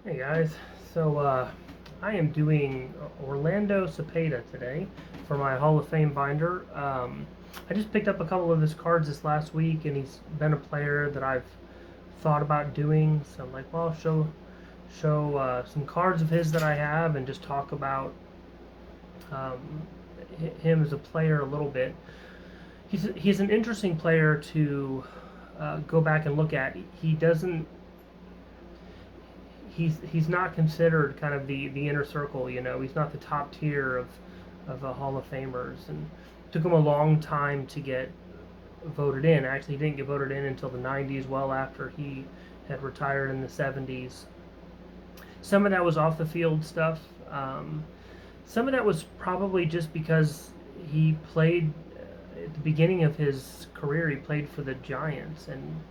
Hey guys, so I am doing Orlando Cepeda today for my Hall of Fame binder. I just picked up a couple of his cards this last week, and he's been a player that I've thought about doing. So I'm like, well, I'll show some cards of his that I have, and just talk about um, him as a player a little bit. He's an interesting player to go back and look at. He doesn't he's not considered kind of the inner circle. He's not the top tier of Hall of Famers, and it took him a long time to get voted in. Actually, he didn't get voted in until the '90s, well after he had retired in the '70s. Some of that was off the field stuff. Some of that was probably just because he played at the beginning of his career. He played for the Giants, and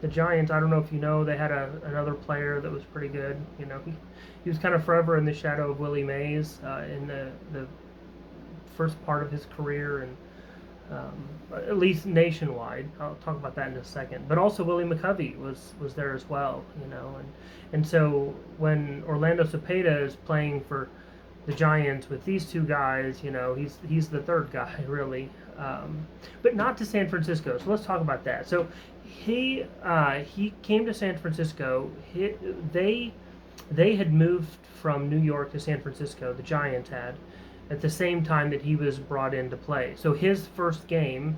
the Giants, I don't know if you know, they had another player that was pretty good. He was kind of forever in the shadow of Willie Mays in the first part of his career, and at least nationwide. I'll talk about that in a second. But also Willie McCovey was there as well, and so when Orlando Cepeda is playing for the Giants with these two guys, he's the third guy really, but not to San Francisco. So let's talk about that. So he came to San Francisco. They had moved from New York to San Francisco. The Giants had at the same time that he was brought in to play. So his first game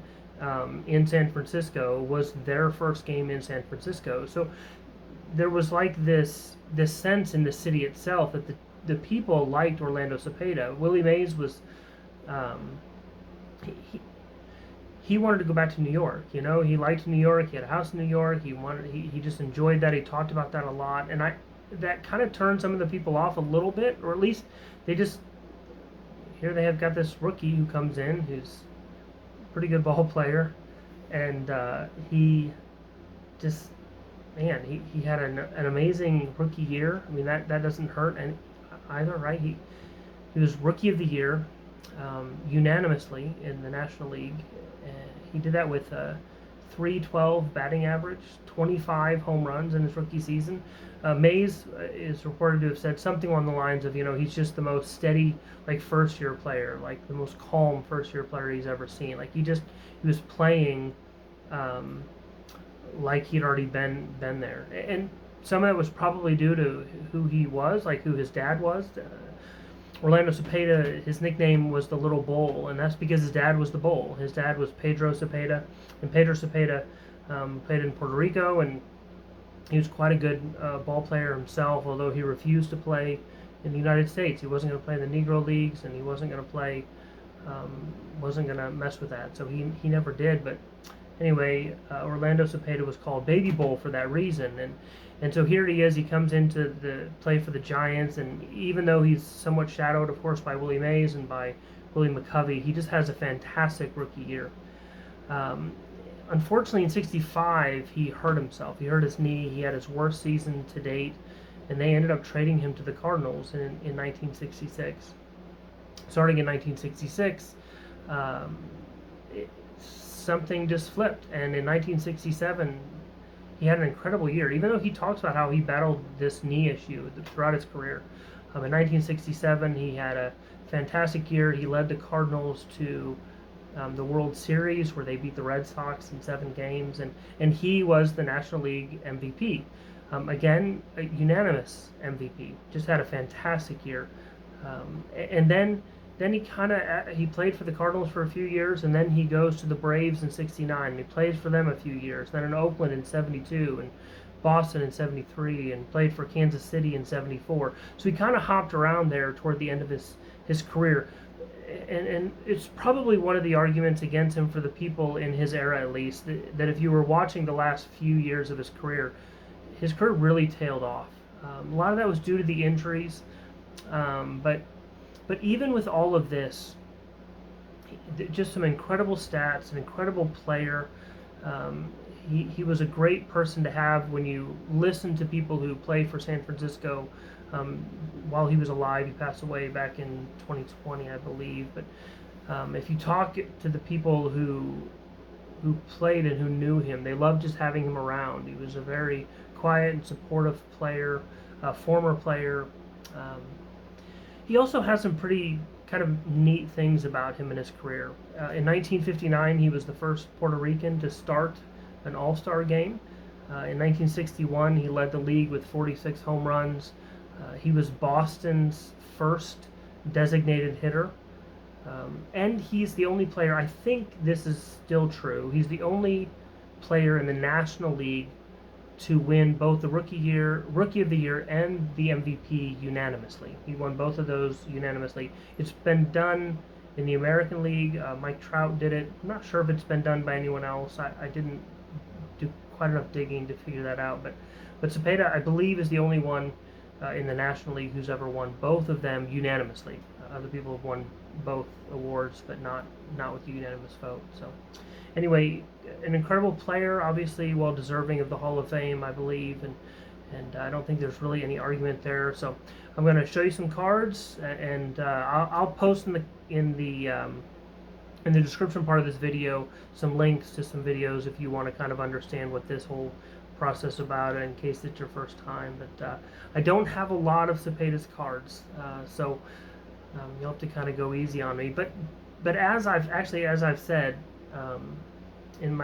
in San Francisco was their first game in San Francisco. So there was like this sense in the city itself that the people liked Orlando Cepeda. Willie Mays was he, he wanted to go back to New York. He liked New York. He had a house in New York. He just enjoyed that. He talked about that a lot, and that kind of turned some of the people off a little bit, or at least they just here they have got this rookie who comes in who's a pretty good ball player, and he just he had an amazing rookie year. I mean that doesn't hurt either, right? He was rookie of the year unanimously in the National League. He did that with a 312 batting average, 25 home runs in his rookie season. Mays is reported to have said something along the lines of, he's just the most steady, like first year player, like the most calm first year player he's ever seen. Like he was playing like he'd already been there, and some of it was probably due to who he was, like who his dad was. Orlando Cepeda, his nickname was the Little Bull, and that's because his dad was the Bull. His dad was Pedro Cepeda, and Pedro Cepeda played in Puerto Rico, and he was quite a good ball player himself, although he refused to play in the United States. He wasn't going to play in the Negro Leagues, and he wasn't going to wasn't going to mess with that, so he never did. But anyway, Orlando Cepeda was called Baby Bull for that reason, and so here he is. He comes into the play for the Giants, and even though he's somewhat shadowed, of course, by Willie Mays and by Willie McCovey, he just has a fantastic rookie year. Unfortunately, in '65, he hurt himself. He hurt his knee. He had his worst season to date, and they ended up trading him to the Cardinals in 1966. Starting in 1966, something just flipped, and in 1967 he had an incredible year, even though he talks about how he battled this knee issue throughout his career. In 1967 he had a fantastic year. He led the Cardinals to the World Series, where they beat the Red Sox in 7 games, and he was the National League MVP. Again, a unanimous MVP. Just had a fantastic year, and then he played for the Cardinals for a few years, and then he goes to the Braves in '69. He plays for them a few years, then in Oakland in '72, and Boston in '73, and played for Kansas City in '74. So he kind of hopped around there toward the end of his career, and it's probably one of the arguments against him for the people in his era, at least, that if you were watching the last few years of his career really tailed off. A lot of that was due to the injuries, but even with all of this, just some incredible stats, an incredible player. He was a great person to have when you listen to people who played for San Francisco while he was alive. He passed away back in 2020, I believe. But if you talk to the people who played and who knew him, they loved just having him around. He was a very quiet and supportive player. a former player. Um, he also has some pretty kind of neat things about him in his career. In 1959, he was the first Puerto Rican to start an All-Star game. In 1961, he led the league with 46 home runs. He was Boston's first designated hitter. And he's the only player, I think this is still true, he's the only player in the National League to win both the Rookie of the Year and the MVP unanimously. He won both of those unanimously. It's been done in the American League. Mike Trout did it. I'm not sure if it's been done by anyone else. I didn't do quite enough digging to figure that out. But Cepeda, I believe, is the only one in the National League who's ever won both of them unanimously. Other people have won both awards, but not with the unanimous vote. So, anyway, an incredible player, obviously well deserving of the Hall of Fame, I believe, and I don't think there's really any argument there. So, I'm going to show you some cards, and I'll post in the description part of this video some links to some videos if you want to kind of understand what this whole process about it in case it's your first time. But I don't have a lot of Cepeda's cards, so you'll have to kind of go easy on me. But as I've said in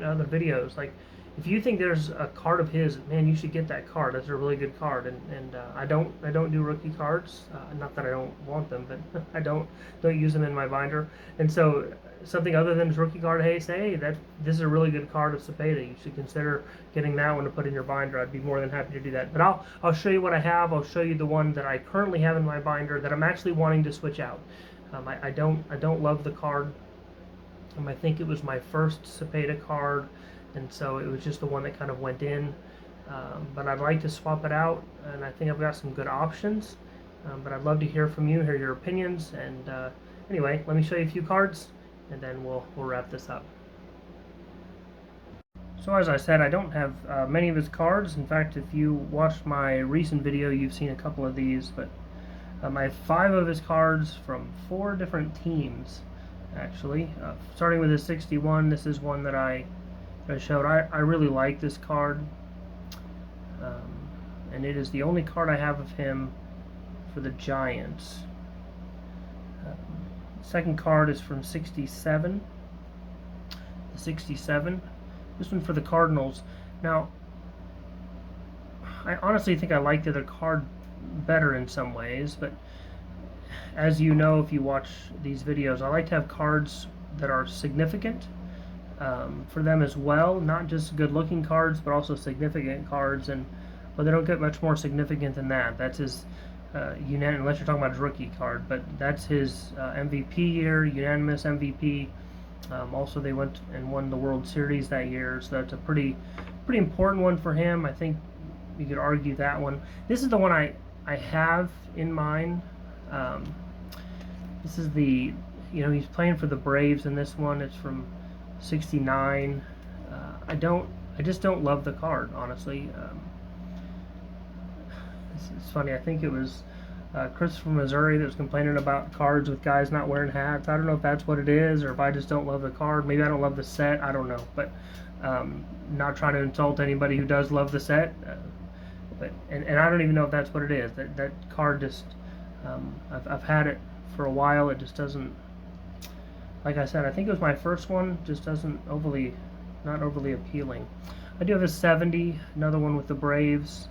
other videos, like, if you think there's a card of his, man, you should get that card. That's a really good card. And I don't do rookie cards. Not that I don't want them, but I don't use them in my binder. And so something other than his rookie card, hey, say, hey, this is a really good card of Cepeda. You should consider getting that one to put in your binder. I'd be more than happy to do that. But I'll show you what I have. I'll show you the one that I currently have in my binder that I'm actually wanting to switch out. I don't love the card. I think it was my first Cepeda card, and so it was just the one that kind of went in. But I'd like to swap it out, and I think I've got some good options. But I'd love to hear from you, hear your opinions. And anyway, let me show you a few cards, and then we'll wrap this up. So as I said, I don't have many of his cards. In fact, if you watched my recent video, you've seen a couple of these. But I have 5 of his cards from 4 different teams, actually. Starting with his 61, this is one that I showed. I really like this card, and it is the only card I have of him for the Giants. Second card is from 67. The 67. This one for the Cardinals. Now, I honestly think I like the other card better in some ways, but as you know, if you watch these videos, I like to have cards that are significant for them as well, not just good looking cards, but also significant cards. And well, they don't get much more significant than that. That's his unless you're talking about his rookie card, but that's his MVP year, unanimous MVP. Also, they went and won the World Series that year, so that's a pretty important one for him. I think you could argue that one. This is the one I have in mind. This is the, he's playing for the Braves in this one. It's from 69. I just don't love the card, honestly. It's funny. I think it was Chris from Missouri that was complaining about cards with guys not wearing hats. I don't know if that's what it is, or if I just don't love the card. Maybe I don't love the set. I don't know. But not trying to insult anybody who does love the set. But I don't even know if that's what it is. That card just I've had it for a while. It just doesn't. Like I said, I think it was my first one. Just doesn't not overly appealing. I do have a 70, another one with the Braves.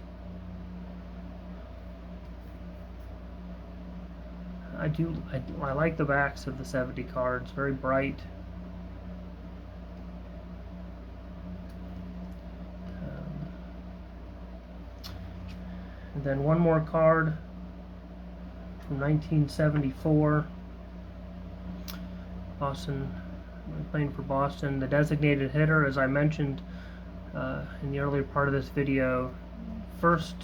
I like the backs of the 70 cards, very bright. And then one more card from 1974. Boston, playing for Boston. The designated hitter, as I mentioned in the earlier part of this video, first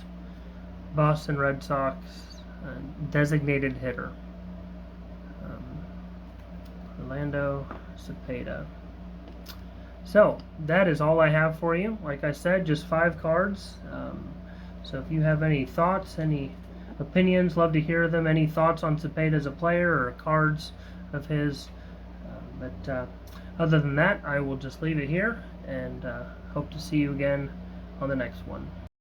Boston Red Sox designated hitter. Orlando Cepeda. So that is all I have for you. Like I said, just 5 cards. So if you have any thoughts, any opinions, love to hear them. Any thoughts on Cepeda as a player or cards of his. But other than that, I will just leave it here and hope to see you again on the next one.